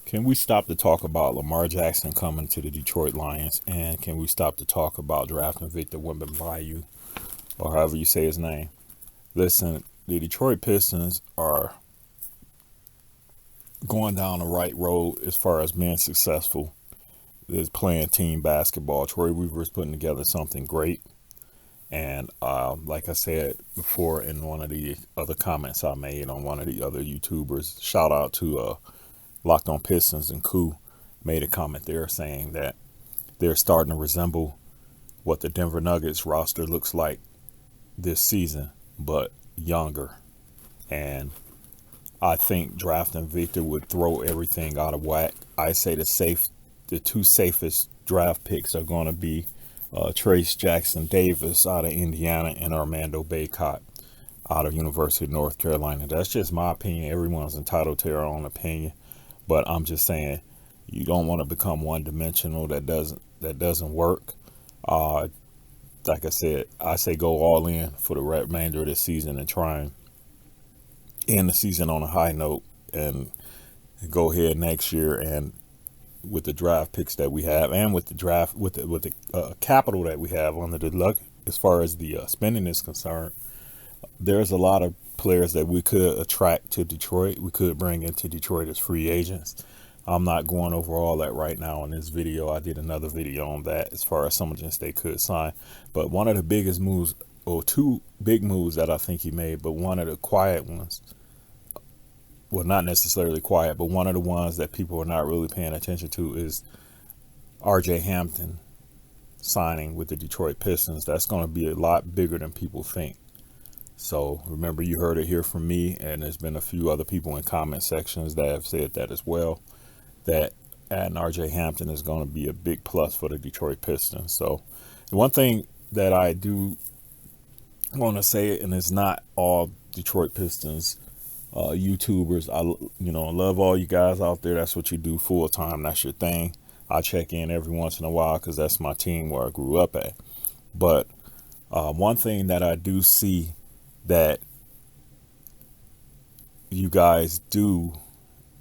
Can we stop to talk about Lamar Jackson coming to the Detroit Lions? And can we stop to talk about drafting Victor Wembanyama, or however you say his name? Listen, the Detroit Pistons are going down the right road as far as being successful. Is playing team basketball. Troy Weaver's putting together something great. And like I said before in one of the other comments I made on one of the other YouTubers, shout out to Locked on Pistons, and Koo made a comment there saying that they're starting to resemble what the Denver Nuggets roster looks like this season, but younger. And I think drafting Victor would throw everything out of whack. I say the two safest draft picks are going to be Trayce Jackson Davis out of Indiana and Armando Bacot out of University of North Carolina. That's just my opinion. Everyone's entitled to their own opinion, but I'm just saying you don't want to become one dimensional. That doesn't work. Like I say go all in for the remainder of the season and try and end the season on a high note and go ahead next year, and with the draft picks that we have and with the draft with the capital that we have under the luck as far as the spending is concerned, there's a lot of players that we could attract to Detroit. We could bring into Detroit as free agents. I'm not going over all that right now in this video. I did another video on that as far as some agents they could sign. But one of the biggest moves, or two big moves that I think he made, but one of the quiet ones, well, not necessarily quiet, but one of the ones that people are not really paying attention to is RJ Hampton signing with the Detroit Pistons. That's going to be a lot bigger than people think. So remember, you heard it here from me, and there's been a few other people in comment sections that have said that as well, that adding RJ Hampton is going to be a big plus for the Detroit Pistons. So the one thing that I do want to say, and it's not all Detroit Pistons YouTubers, I love all you guys out there. That's what you do full time. That's your thing. I check in every once in a while because that's my team where I grew up at. But one thing that I do see that you guys do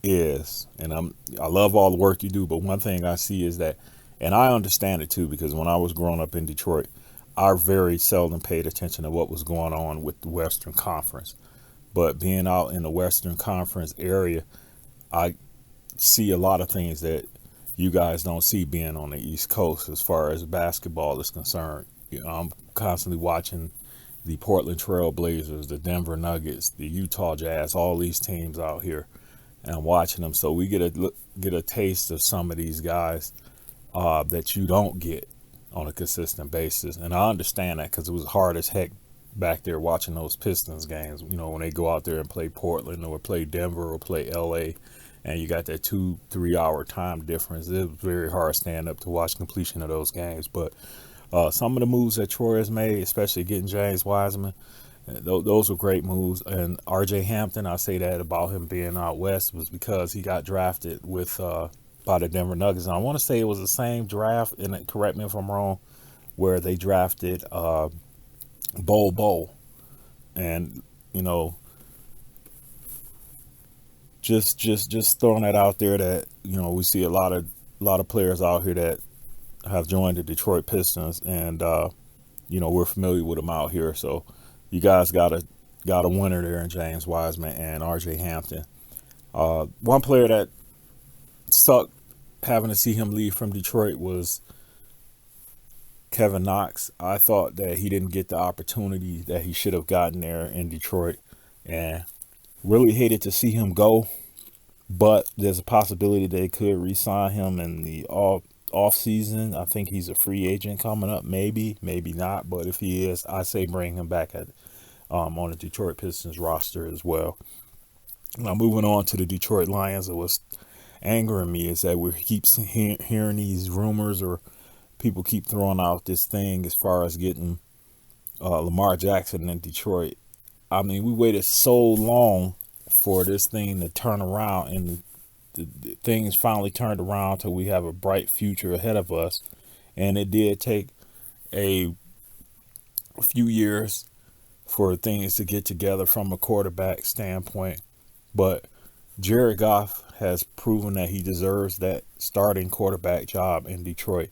is, and I love all the work you do, but one thing I see is that, and I understand it too, because when I was growing up in Detroit, I very seldom paid attention to what was going on with the Western Conference. But being out in the Western Conference area, I see a lot of things that you guys don't see being on the East Coast as far as basketball is concerned. I'm constantly watching the Portland Trail Blazers, the Denver Nuggets, the Utah Jazz, all these teams out here, and I'm watching them. So we get a taste of some of these guys that you don't get on a consistent basis. And I understand that because it was hard as heck back there watching those Pistons games, when they go out there and play Portland or play Denver or play LA, and you got that 2-3 hour time difference. It was very hard stand up to watch completion of those games. But some of the moves that Troy has made, especially getting James Wiseman, those were great moves. And RJ Hampton, I say that about him being out west was because he got drafted with by the Denver Nuggets. And I want to say it was the same draft, and correct me if I'm wrong, where they drafted Bol. And just throwing that out there, that we see a lot of players out here that have joined the Detroit Pistons, and we're familiar with them out here. So you guys got a winner there in James Wiseman and RJ Hampton. One player that sucked having to see him leave from Detroit was Kevin Knox. I thought that he didn't get the opportunity that he should have gotten there in Detroit, and really hated to see him go. But there's a possibility they could re-sign him in the off season. I think he's a free agent coming up, maybe not. But if he is, I say bring him back on the Detroit Pistons roster as well. Now moving on to the Detroit Lions, what's angering me is that we keep hearing these rumors, or people keep throwing out this thing as far as getting Lamar Jackson in Detroit. I mean, we waited so long for this thing to turn around, and the things finally turned around till we have a bright future ahead of us. And it did take a few years for things to get together from a quarterback standpoint. But Jared Goff has proven that he deserves that starting quarterback job in Detroit.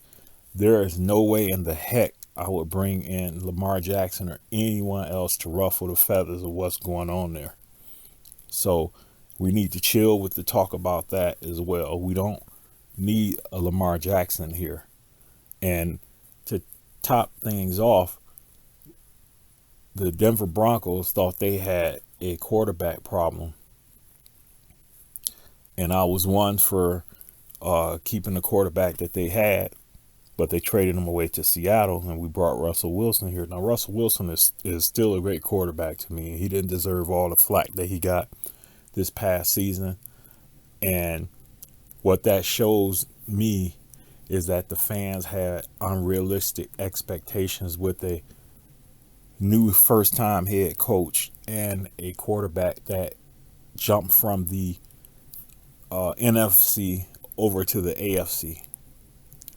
There is no way in the heck I would bring in Lamar Jackson or anyone else to ruffle the feathers of what's going on there. So we need to chill with the talk about that as well. We don't need a Lamar Jackson here. And to top things off, the Denver Broncos thought they had a quarterback problem. And I was one for keeping the quarterback that they had, but they traded him away to Seattle, and we brought Russell Wilson here. Now, Russell Wilson is still a great quarterback to me. He didn't deserve all the flack that he got this past season. And what that shows me is that the fans had unrealistic expectations with a new first-time head coach and a quarterback that jumped from the NFC over to the AFC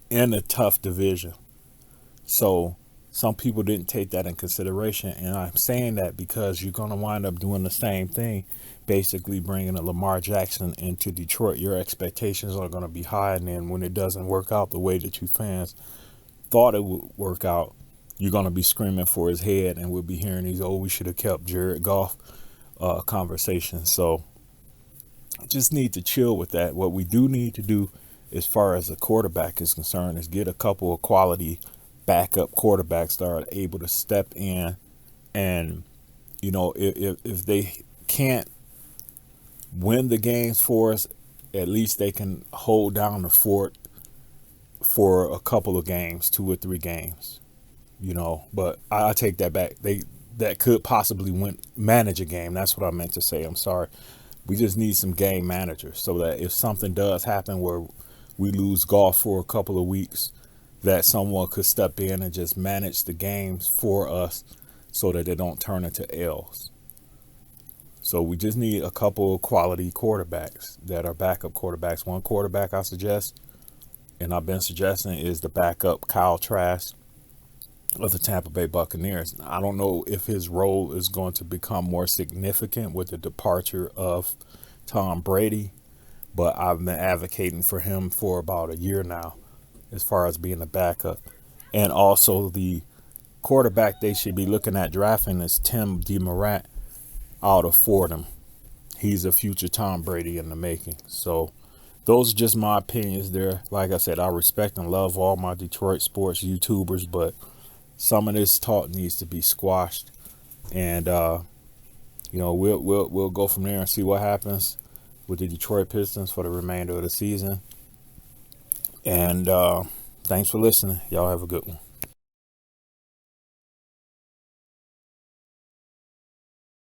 in a tough division. So some people didn't take that in consideration, and I'm saying that because you're going to wind up doing the same thing, basically bringing a Lamar Jackson into Detroit. Your expectations are going to be high, and then when it doesn't work out the way that you fans thought it would work out, you're going to be screaming for his head, and we'll be hearing these, oh, we should have kept Jared Goff conversations. So just need to chill with that. What we do need to do as far as a quarterback is concerned is get a couple of quality backup quarterbacks that are able to step in, and if they can't win the games for us, at least they can hold down the fort for a couple of games, 2 or 3 games, but I take that back. That could possibly manage a game. That's what I meant to say. I'm sorry. We just need some game managers so that if something does happen where we lose Goff for a couple of weeks, that someone could step in and just manage the games for us so that they don't turn into L's. So we just need a couple of quality quarterbacks that are backup quarterbacks. One quarterback I suggest, and I've been suggesting, is the backup Kyle Trask of the Tampa Bay Buccaneers. I don't know if his role is going to become more significant with the departure of Tom Brady, but I've been advocating for him for about a year now as far as being a backup. And also the quarterback they should be looking at drafting is Tim DeMorat out of Fordham. He's a future Tom Brady in the making. So those are just my opinions there. Like I said, I respect and love all my Detroit sports YouTubers, but some of this talk needs to be squashed. And we'll go from there and see what happens with the Detroit Pistons for the remainder of the season. And thanks for listening. Y'all have a good one.